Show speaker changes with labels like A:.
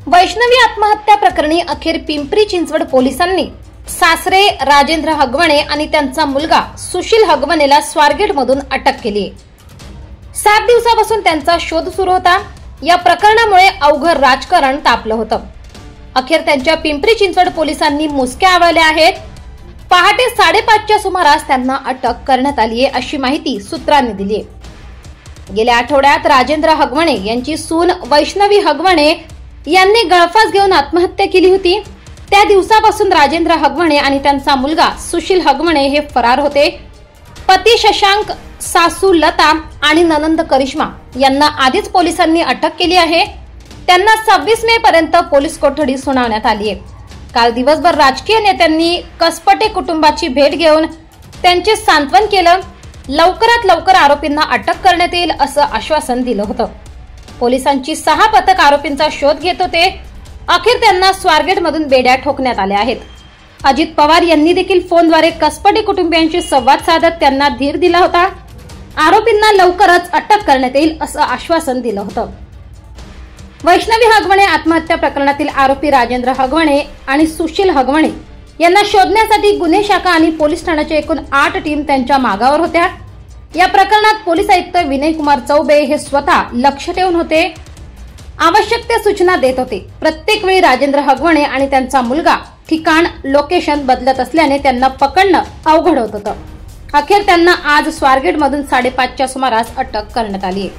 A: वैष्णवी आत्महत्या प्रकरणी अखेर पिंपरी चिंचवड पोलिसांनी सासरे राजेंद्र हगवणे आणि त्यांचा मुलगा सुशील हगवणेला स्वारगेटमधून अटक केली आहे। 7 दिवसापासून त्यांचा शोध सुरू होता। या प्रकरणामुळे अवघड राजकारण तापलं होतं। अखेर त्यांच्या पिंपरी चिंचवड पोलिसांनी मुसक्या आवळल्या आहेत। पहाटे 5:30च्या सुमारास त्यांना अटक करण्यात आली आहे अशी माहिती सूत्रांनी दिली आहे। गेल्या आठवड्यात राजेंद्र हगवणे यांची सून वैष्णवी हगवणे यांनी गळफास घेऊन आत्महत्या केली होती। त्या दिवसापासून राजेंद्र हगवणे आणि त्यांचा मुलगा सुशील हगवणे हे फरार होते। पती शशांक, सासू लता आणि ननंद करिश्मा यांना आधीच पोलिसांनी अटक केली आहे। त्यांना 26 मे पर्यंत पोलीस कोठडी सुनावण्यात आली आहे। काल दिवसभर राजकीय नेत्यांनी कसपटे कुटुंबाची भेट घेऊन त्यांचे सांत्वन केलं। लवकरात लवकर आरोपींना अटक करण्यात येईल असं आश्वासन दिलं होतं। पोलिसांची 6 पथक आरोपींचा शोध घेत होते। अखेर त्यांना स्वारगेटमधून बेड्या ठोकण्यात आल्या आहेत। अजित पवार यांनी देखील फोनद्वारे कसपटे कुटुंबियांशी संवाद साधत त्यांना धीर दिला होता। आरोपींना लवकरच अटक करण्यात येईल असं आश्वासन दिलं होतं। वैष्णवी हगवणे आत्महत्या प्रकरणातील आरोपी राजेंद्र हगवणे आणि सुशील हगवणे यांना शोधण्यासाठी गुन्हे शाखा आणि पोलीस ठाण्याच्या एकूण 8 टीम त्यांच्या मागावर होत्या। या प्रकरणात पोलीस आयुक्त विनय कुमार चौबे हे स्वतः लक्ष ठेवून होते, आवश्यक त्या सूचना देत होते। प्रत्येक वेळी राजेंद्र हगवणे आणि त्यांचा मुलगा ठिकाण लोकेशन बदलत असल्याने त्यांना पकडणं अवघड होत होतं। अखेर त्यांना आज स्वारगेटमधून 5:30च्या सुमारास अटक करण्यात आली आहे।